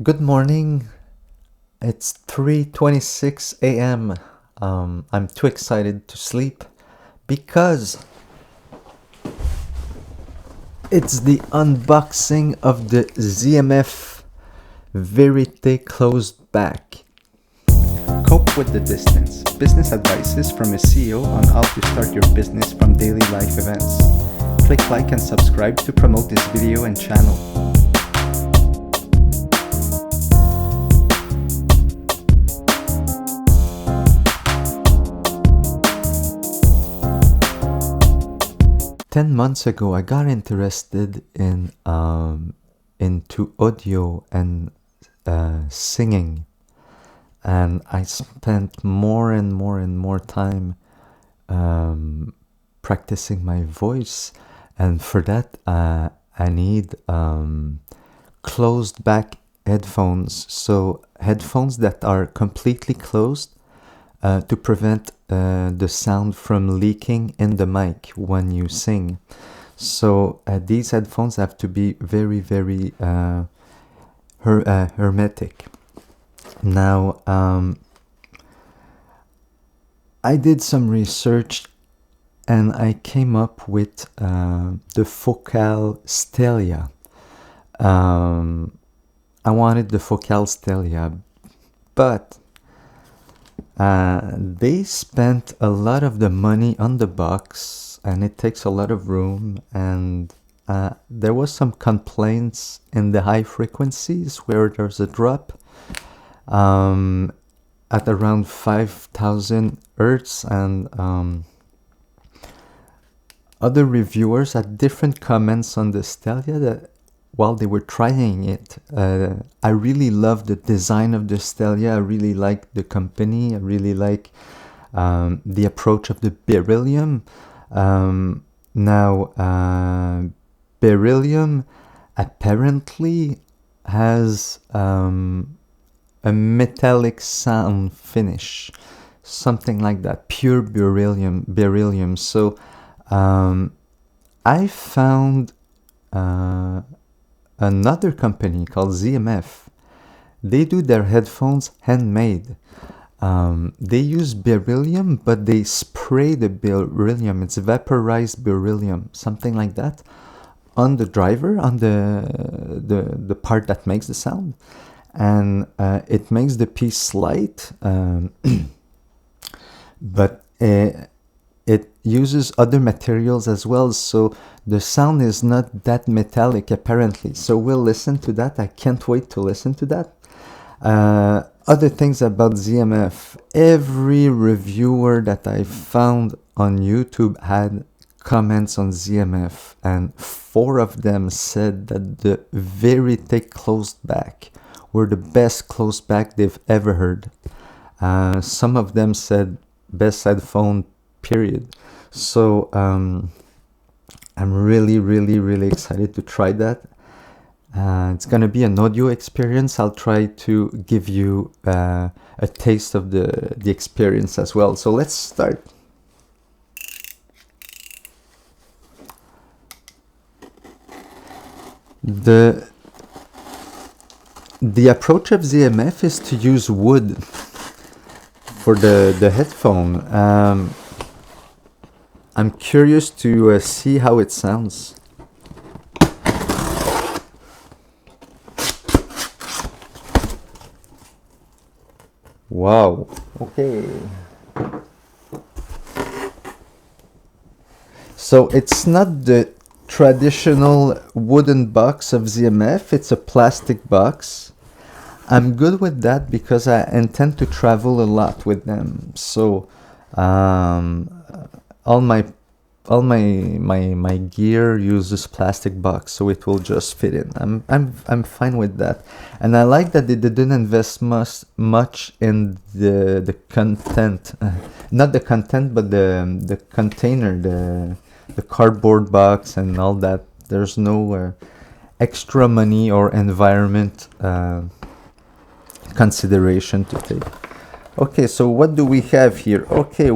Good morning. It's 3:26 a.m. I'm too excited to sleep because it's the unboxing of the ZMF Vérité closed back. Cope with the distance. Business advices from a CEO on how to start your business from daily life events. Click like and subscribe to promote this video and channel. Ten months ago, I got interested into audio and singing, and I spent more and more time practicing my voice, and for that I need closed back headphones, so headphones that are completely closed to prevent the sound from leaking in the mic when you sing. So these headphones have to be very hermetic. Now I did some research and I came up with the Focal Stellia. I wanted the Focal Stellia, but they spent a lot of the money on the box, and it takes a lot of room, and there was some complaints in the high frequencies where there's a drop at around 5,000 hertz, and other reviewers had different comments on the Stellia that while they were trying it. I really love the design of the Stellia. I really like the company. I really like the approach of the Beryllium. Now, Beryllium apparently has a metallic sound finish, something like that, pure beryllium. So I found another company called ZMF. They do their headphones handmade. They use beryllium, but they spray the beryllium. It's vaporized beryllium, something like that, on the driver, on the part that makes the sound, and it makes the piece light. But it uses other materials as well, so the sound is not that metallic apparently. So we'll listen to that. I can't wait to listen to that. Other things about ZMF. Every reviewer that I found on YouTube had comments on ZMF, and 4 of them said that the Vérité closed back were the best closed back they've ever heard. Some of them said best headphone, period. So I'm really excited to try that. It's gonna be an audio experience. I'll try to give you a taste of the experience as well. So let's start. The approach of ZMF is to use wood for the headphone. I'm curious to see how it sounds. Wow, okay. So it's not the traditional wooden box of ZMF, it's a plastic box. I'm good with that because I intend to travel a lot with them. So all my gear uses plastic box, so it will just fit in. I'm fine with that, and I like that they didn't invest much in the content, not the content, but the container, the cardboard box and all that. There's no extra money or environment consideration to take. Okay, so what do we have here? Okay,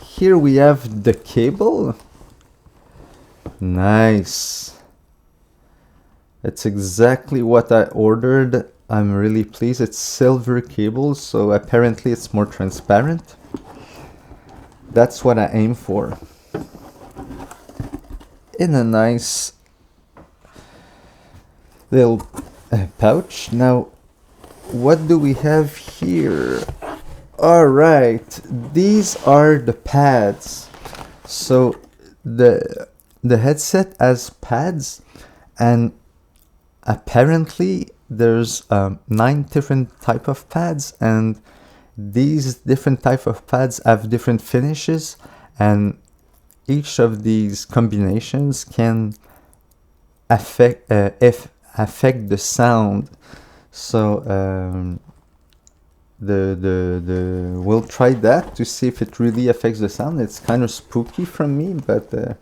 here we have the cable. Nice. It's exactly what I ordered. I'm really pleased. It's silver cable, so apparently it's more transparent. That's what I aim for. In a nice little pouch. Now, what do we have here? All right, these are the pads. So the headset has pads, and apparently there's 9 different type of pads, and these different type of pads have different finishes, and each of these combinations can affect affect the sound. So we'll try that to see if it really affects the sound. It's kind of spooky from me, but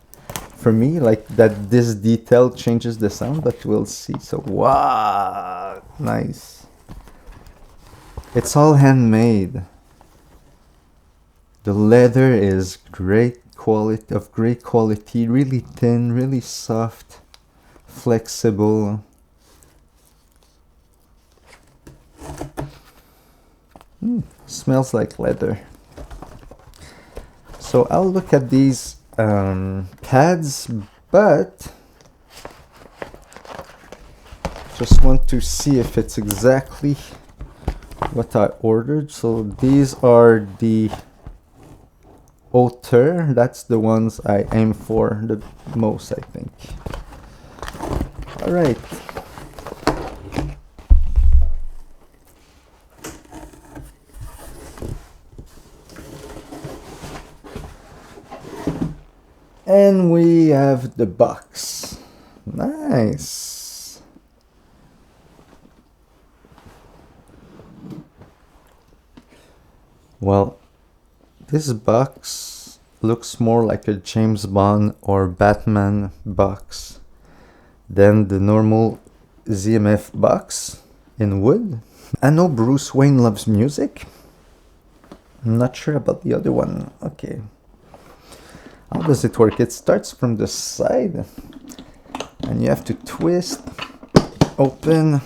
for me, like that this detail changes the sound, but we'll see. So wow, nice. It's all handmade. The leather is great quality, really thin, really soft, flexible. Smells like leather. So I'll look at these pads, but just want to see if it's exactly what I ordered. So these are the Auteur. That's the ones I aim for the most, I think. All right. And we have the box. Nice. Well, this box looks more like a James Bond or Batman box than the normal ZMF box in wood. I know Bruce Wayne loves music. I'm not sure about the other one. Okay. How does it work? It starts from the side and you have to twist, open.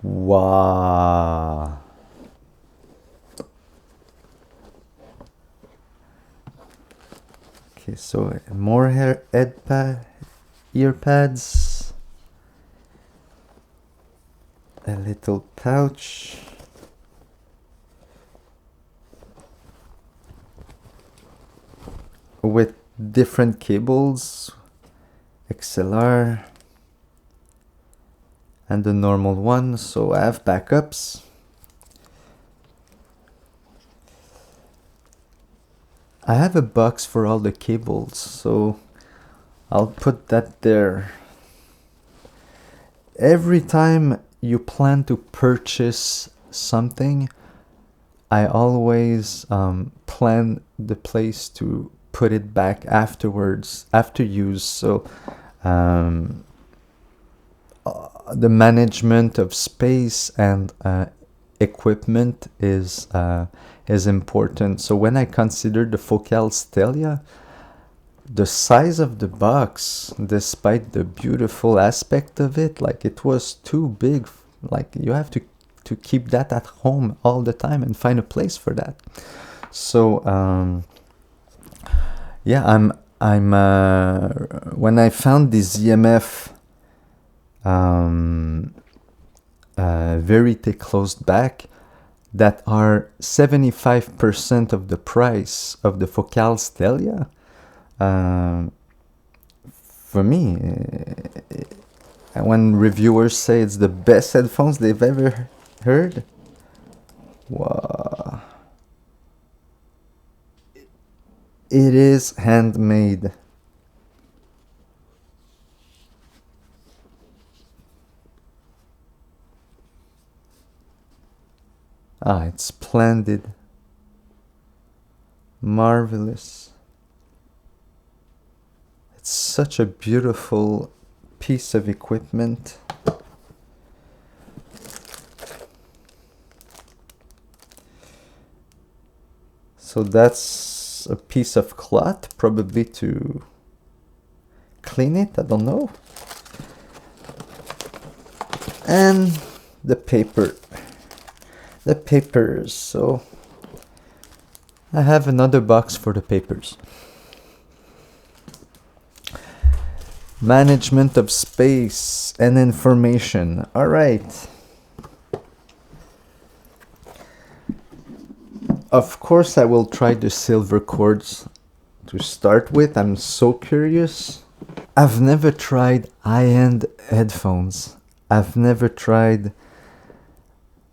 Wow. Okay, so more ear pads, a little pouch. With different cables, XLR and the normal one, so I have backups. I have a box for all the cables, so I'll put that there. Every time you plan to purchase something, I always plan the place to put it back afterwards, after use. So the management of space and equipment is important. So when I considered the Focal Stellia, the size of the box, despite the beautiful aspect of it, like it was too big. Like you have to keep that at home all the time and find a place for that. So yeah, I'm when I found the ZMF Vérité closed back, that are 75% of the price of the Focal Stellia, for me, when reviewers say it's the best headphones they've ever heard, wow. It is handmade. Ah, it's splendid. Marvelous. It's such a beautiful piece of equipment. So that's a piece of cloth, probably to clean it, I don't know. And the paper. The papers, so I have another box for the papers. Management of space and information. All right. Of course, I will try the silver cords to start with. I'm so curious. I've never tried high-end headphones. I've never tried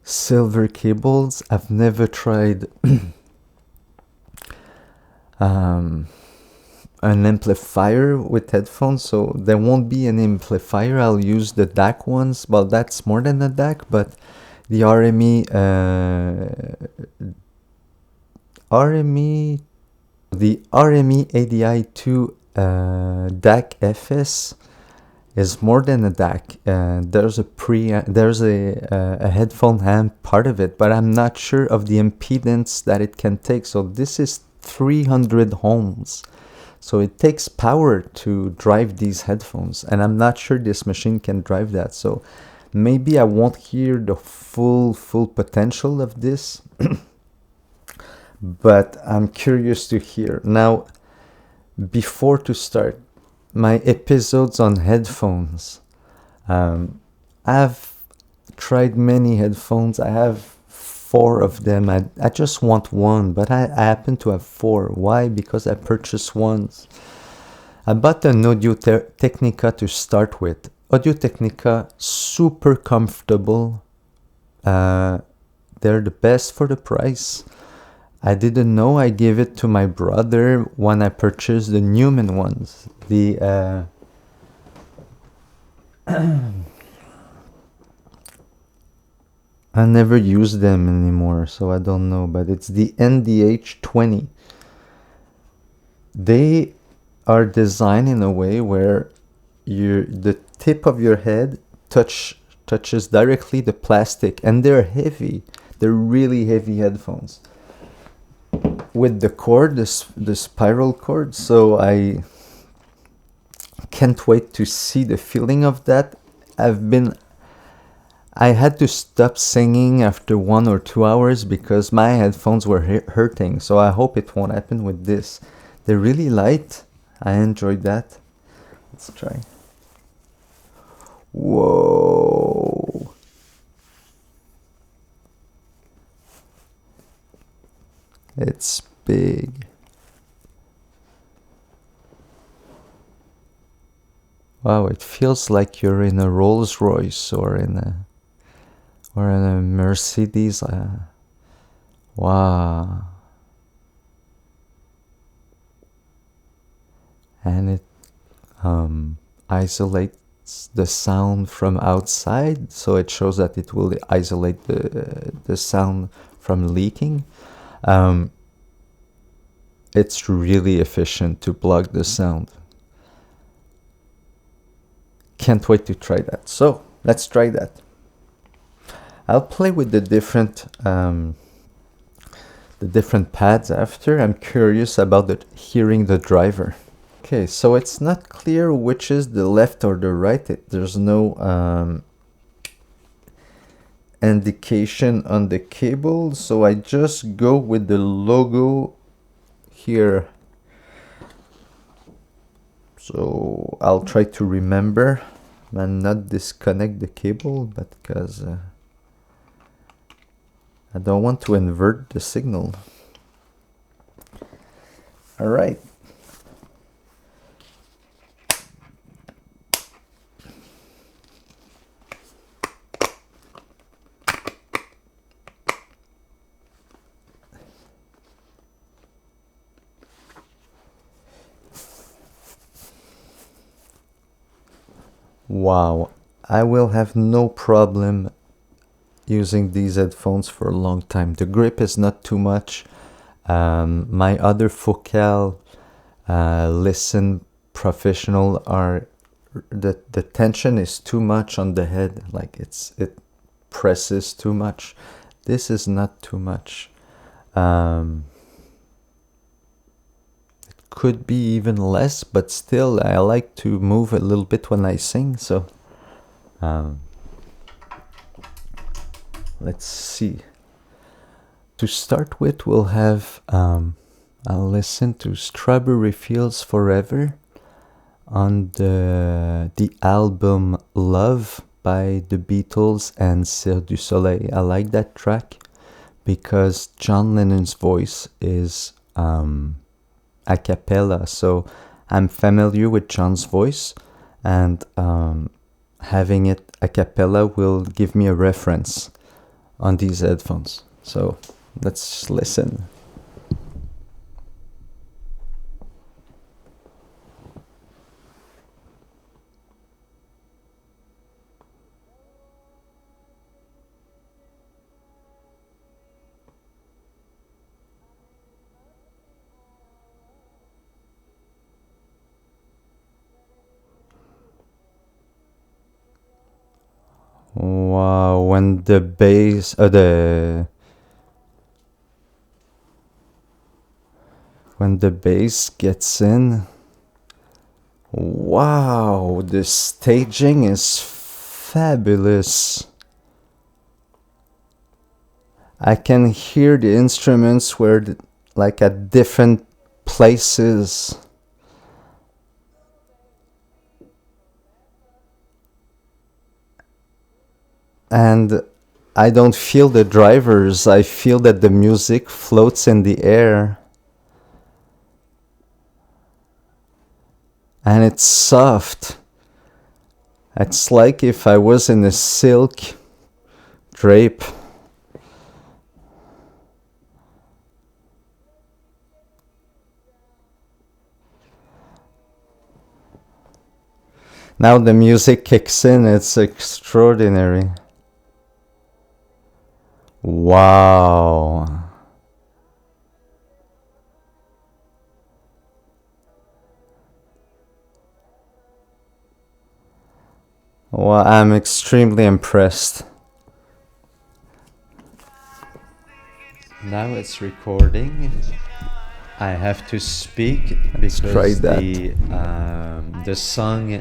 silver cables. I've never tried an amplifier with headphones, so there won't be an amplifier. I'll use the DAC ones. Well, that's more than a DAC, but the RME the RME ADI2 DAC FS is more than a DAC. There's a headphone amp part of it, but I'm not sure of the impedance that it can take. So this is 300 ohms. So it takes power to drive these headphones, and I'm not sure this machine can drive that. So maybe I won't hear the full potential of this, but I'm curious to hear. Now, before to start my episodes on headphones, I've tried many headphones. I have 4 of them. I just want one, but I happen to have 4. Why? Because I purchased ones. I bought an Audio-Technica to start with. Audio-Technica, super comfortable. They're the best for the price. I didn't know. I gave it to my brother when I purchased the Newman ones. The I never use them anymore, so I don't know, but it's the NDH20. They are designed in a way where the tip of your head touches directly the plastic, and they're heavy. They're really heavy headphones. With the cord, the spiral cord, so I can't wait to see the feeling of that. I had to stop singing after 1 or 2 hours because my headphones were hurting, so I hope it won't happen with this. They're really light. I enjoyed that. Let's try. Whoa. It's big. Wow, it feels like you're in a Rolls Royce or in a Mercedes. Wow. And it isolates the sound from outside, so it shows that it will isolate the sound from leaking. It's really efficient to block the sound. Can't wait to try that. So let's try that. I'll play with the different pads after. I'm curious about hearing the driver. Okay, so it's not clear which is the left or the right. There's no indication on the cable, so I just go with the logo here. So I'll try to remember and not disconnect the cable, but because I don't want to invert the signal. All right. Wow, I will have no problem using these headphones for a long time. The grip is not too much. My other Focal Listen Professional are the tension is too much on the head, like it presses too much. This is not too much. It could be even less, but still I like to move a little bit when I sing. So let's see. To start with, we'll have I'll listen to Strawberry Fields Forever on the album Love by the Beatles and Cirque du Soleil. I like that track because John Lennon's voice is a cappella, so I'm familiar with John's voice, and having it a cappella will give me a reference on these headphones. So let's listen. Wow, when the bass, when the bass gets in, wow, the staging is fabulous. I can hear the instruments were like at different places. And I don't feel the drivers. I feel that the music floats in the air. And it's soft. It's like if I was in a silk drape. Now the music kicks in. It's extraordinary. Wow. Well, I'm extremely impressed. Now it's recording. I have to speak because the song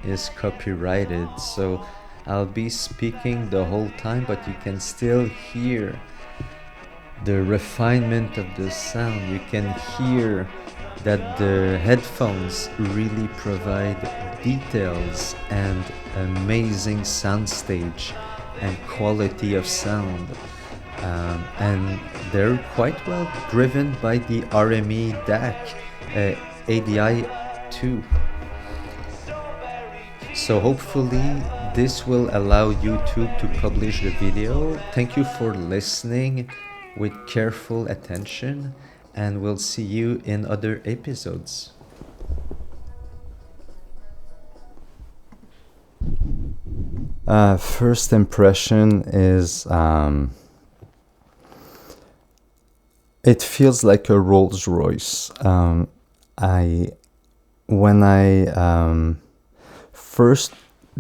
is copyrighted, so I'll be speaking the whole time, but you can still hear the refinement of the sound. You can hear that the headphones really provide details and amazing soundstage and quality of sound. And they're quite well driven by the RME DAC ADI 2. So hopefully this will allow YouTube to publish the video. Thank you for listening with careful attention, and we'll see you in other episodes. First impression is it feels like a Rolls Royce. When I first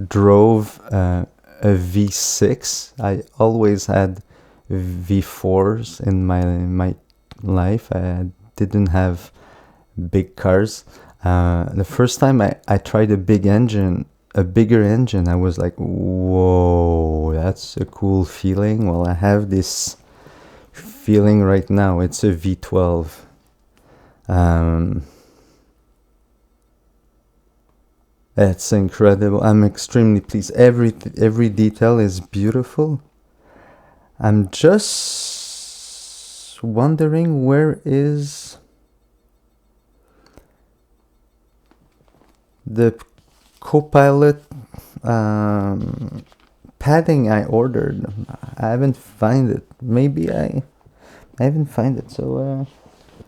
drove a V6, I always had V4s in my life. I didn't have big cars. The first time I tried a bigger engine, I was like, whoa, that's a cool feeling. Well, I have this feeling right now. It's a V12. It's incredible. I'm extremely pleased. Every detail is beautiful. I'm just wondering, where is the Copilot padding I ordered? I haven't found it. Maybe I haven't found it. So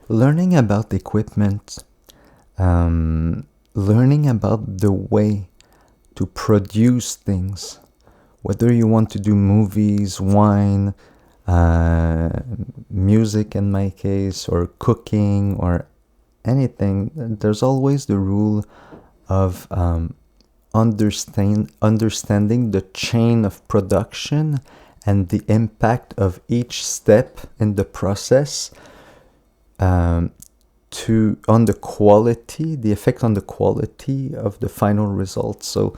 learning about equipment, learning about the way to produce things, whether you want to do movies, wine, music in my case, or cooking, or anything, there's always the rule of understanding the chain of production and the impact of each step in the process on the quality, the effect on the quality of the final result. So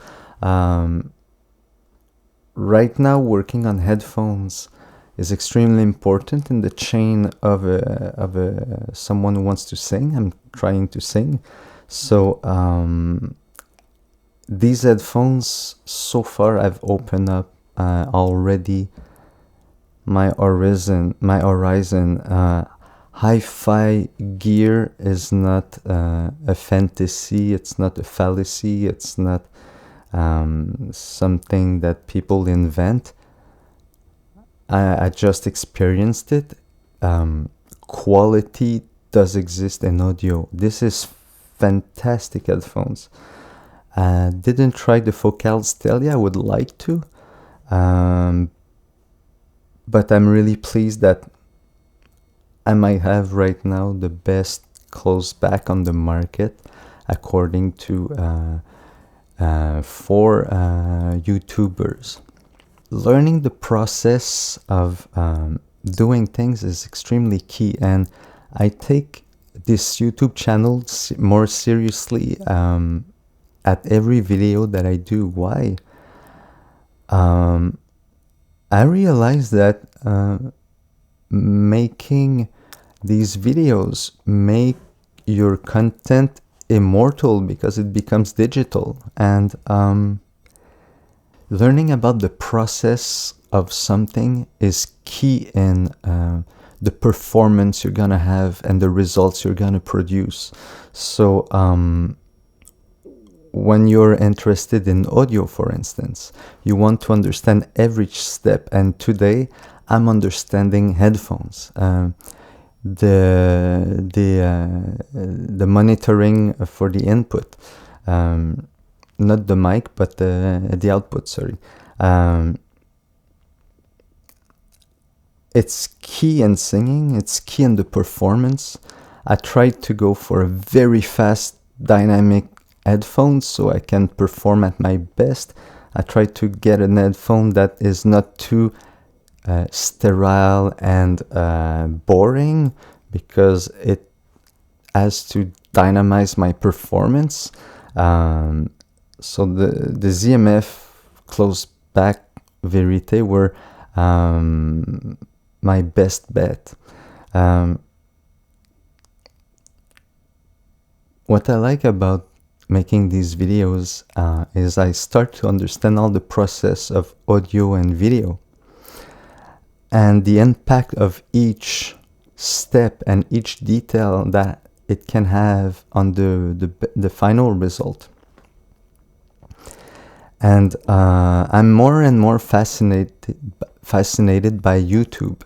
right now, working on headphones is extremely important in the chain of someone who wants to sing. I'm trying to sing. So these headphones, so far I've opened up already my horizon. Hi-fi gear is not a fantasy, it's not a fallacy, it's not something that people invent. I just experienced it. Quality does exist in audio. This is fantastic headphones. Didn't try the Focal Stellia, I would like to. But I'm really pleased that I might have right now the best close back on the market, according to for YouTubers. Learning the process of doing things is extremely key, and I take this YouTube channel more seriously at every video that I do. Why? I realize that making these videos make your content immortal because it becomes digital, and learning about the process of something is key in the performance you're gonna have and the results you're gonna produce. So when you're interested in audio, for instance, you want to understand every step, and today I'm understanding headphones, the monitoring for the input, not the mic, but the output, sorry. It's key in singing, it's key in the performance. I tried to go for a very fast, dynamic headphones so I can perform at my best. I tried to get an headphone that is not too sterile and boring, because it has to dynamize my performance. So the ZMF close back Vérité were my best bet. What I like about making these videos is I start to understand all the process of audio and video, and the impact of each step and each detail that it can have on the final result. And I'm more and more fascinated by YouTube.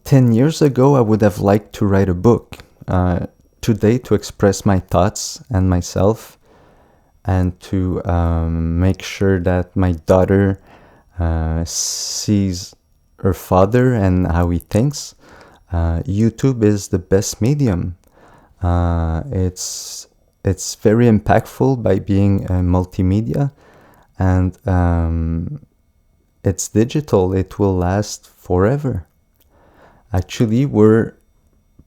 10 years ago, I would have liked to write a book. Today, to express my thoughts and myself, and to make sure that my daughter sees her father and how he thinks, YouTube is the best medium. It's very impactful by being multimedia, and it's digital. It will last forever. Actually, we're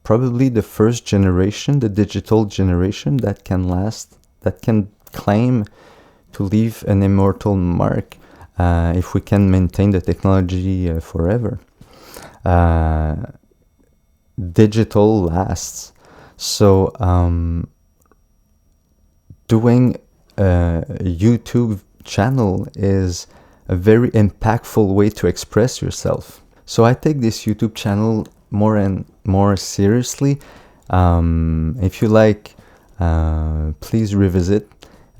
probably the first generation, the digital generation, that can claim to leave an immortal mark if we can maintain the technology forever. Digital lasts. So doing a YouTube channel is a very impactful way to express yourself. So I take this YouTube channel more and more seriously. If you like, please revisit.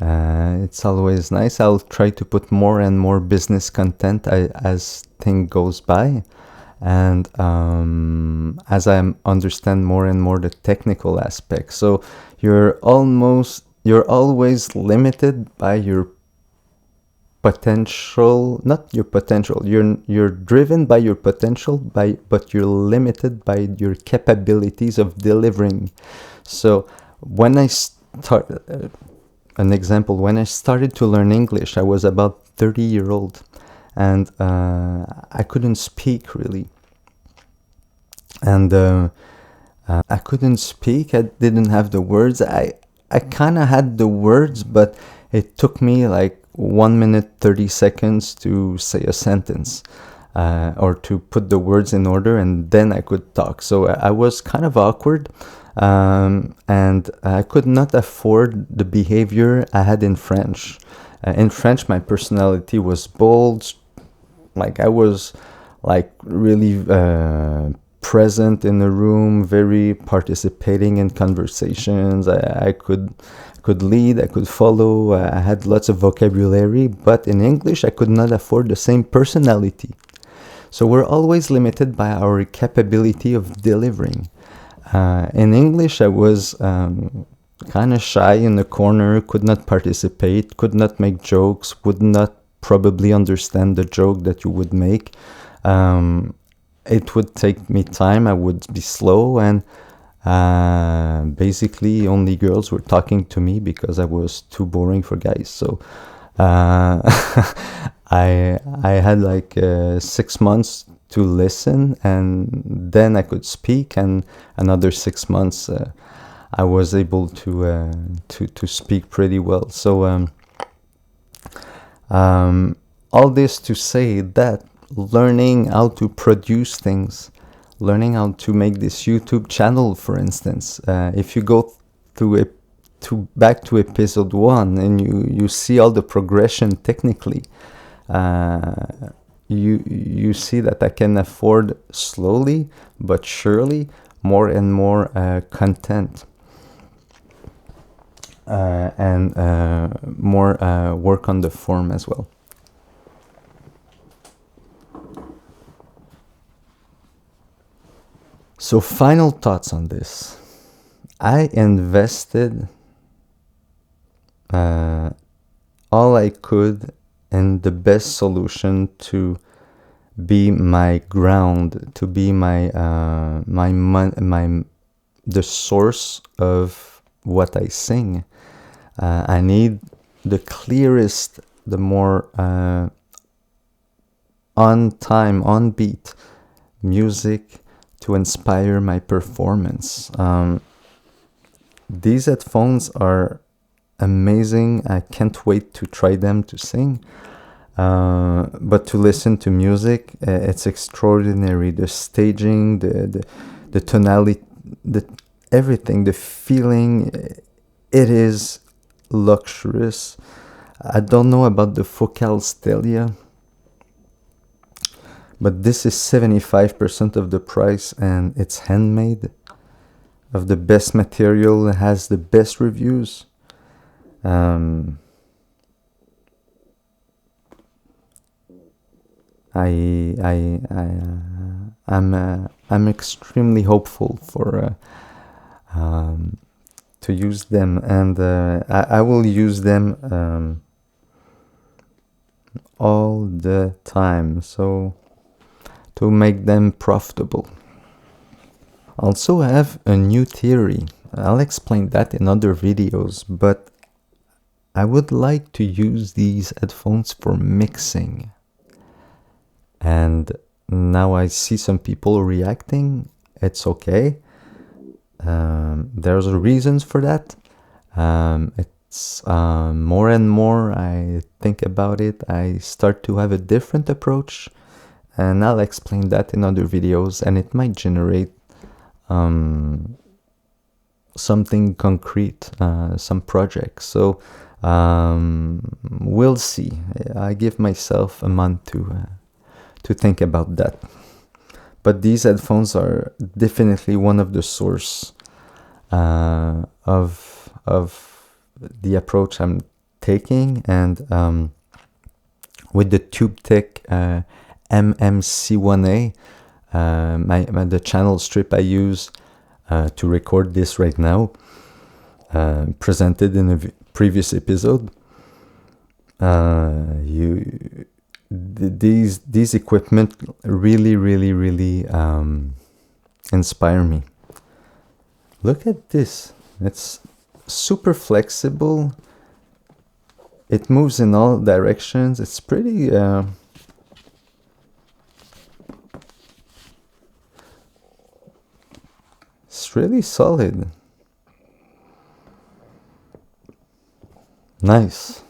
It's always nice. I'll try to put more and more business content as thing goes by, and as I understand more and more the technical aspects. So you're always limited by your potential, not your potential. You're driven by your potential, but you're limited by your capabilities of delivering. So when I start, an example, when I started to learn English, I was about 30-year-old, and I couldn't speak really. And I couldn't speak. I didn't have the words. I kind of had the words, but it took me like 1 minute 30 seconds to say a sentence, or to put the words in order, and then I could talk. So I was kind of awkward, and I could not afford the behavior I had in French. In French, my personality was bold, like I was like really present in the room, very participating in conversations. I could lead, I could follow, I had lots of vocabulary, but in English I could not afford the same personality. So we're always limited by our capability of delivering. In English I was kind of shy in the corner, could not participate, could not make jokes, would not probably understand the joke that you would make. It would take me time, I would be slow, and basically only girls were talking to me because I was too boring for guys. So I had like 6 months to listen, and then I could speak, and another 6 months I was able to speak pretty well. So all this to say that learning how to produce things, learning how to make this YouTube channel, for instance, if you go through back to episode 1 and you see all the progression technically, you see that I can afford slowly but surely more and more content, and more work on the form as well. So final thoughts on this. I invested all I could in the best solution to be my ground, to be the source of what I sing. I need the clearest, the more on time, on beat music to inspire my performance. These headphones are amazing. I can't wait to try them to sing. But to listen to music, it's extraordinary. The staging, the tonality, everything, the feeling, it is luxurious. I don't know about the Focal Stellia, but this is 75% of the price, and it's handmade, of the best material, has the best reviews. I'm extremely hopeful for to use them, and I will use them all the time, so to make them profitable. Also, I have a new theory. I'll explain that in other videos, but I would like to use these headphones for mixing. And now I see some people reacting. It's okay. There's reasons for that. It's more and more I think about it, I start to have a different approach, and I'll explain that in other videos, and it might generate something concrete, some projects. So we'll see. I give myself a month to think about that. But these headphones are definitely one of the source of the approach I'm taking, and with the TubeTech MMC1A, the channel strip I use to record this right now, presented in a previous episode. These equipment really inspire me. Look at this. It's super flexible. It moves in all directions. It's pretty it's really solid. Nice.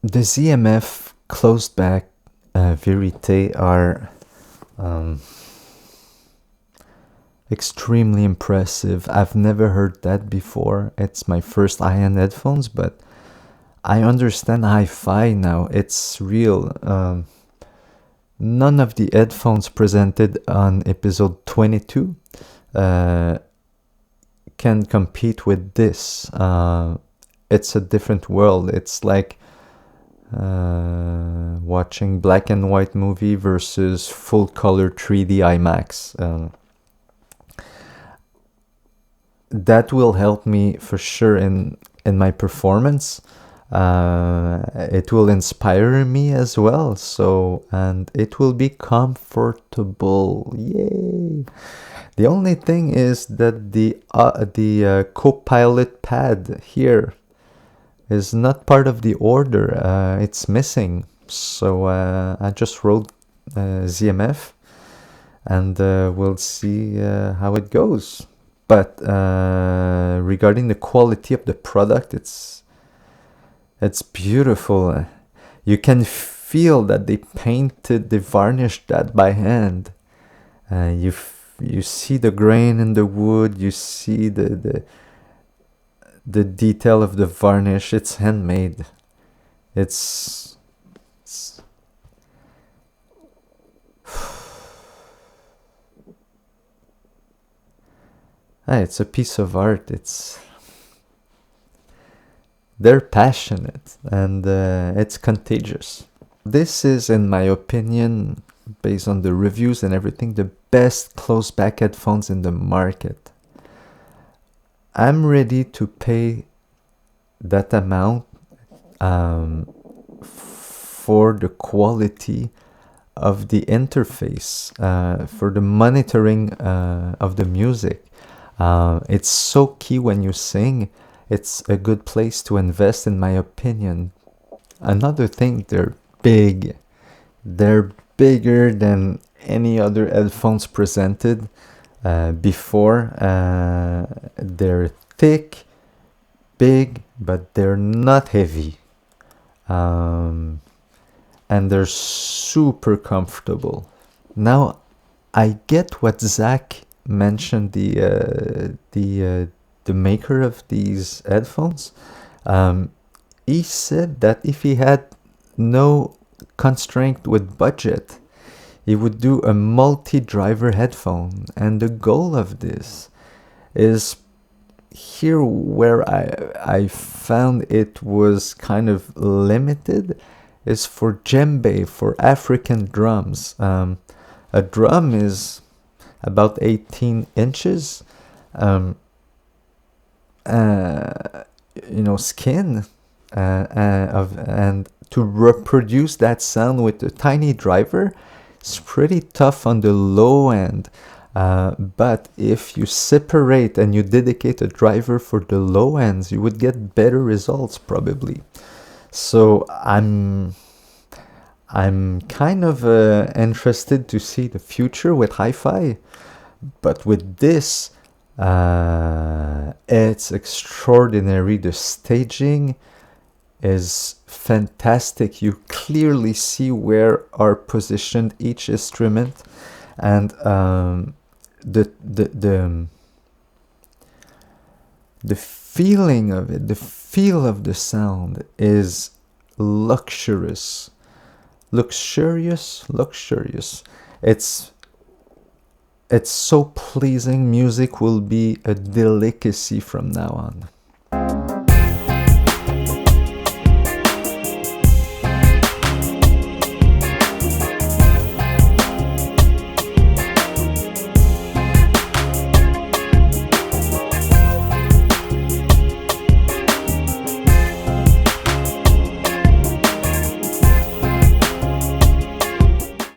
The ZMF closed back Vérité are extremely impressive. I've never heard that before. It's my first high-end headphones, but I understand HiFi now. It's real. None of the headphones presented on episode 22 can compete with this. It's a different world. It's like watching black and white movie versus full color 3D IMAX. That will help me for sure in my performance. It will inspire me as well, and it will be comfortable. Yay! The only thing is that the co-pilot pad here is not part of the order. It's missing, so I just wrote ZMF, and we'll see how it goes. But regarding the quality of the product, it's beautiful. You can feel that they varnished that by hand. You see the grain in the wood. You see the detail of the varnish. It's handmade. It's a piece of art. They're passionate, and it's contagious. This is, in my opinion, based on the reviews and everything, the best closed back headphones in the market. I'm ready to pay that amount for the quality of the interface, for the monitoring of the music. It's so key when you sing. It's a good place to invest, in my opinion. Another thing, they're big. They're bigger than any other headphones presented before. They're thick, big, but they're not heavy. And they're super comfortable. Now, I get what Zach mentioned, the maker of these headphones. He said that if he had no constraint with budget, he would do a multi-driver headphone. And the goal of this is here where I found it was kind of limited, is for djembe, for African drums. A drum is about 18 inches. Skin and to reproduce that sound with a tiny driver is pretty tough on the low end. But if you separate and you dedicate a driver for the low ends, you would get better results probably. So I'm kind of interested to see the future with HiFi, but with this, it's extraordinary. The staging is fantastic. You clearly see where are positioned each instrument, and the feeling of it, the feel of the sound is luxurious. It's so pleasing. Music will be a delicacy from now on.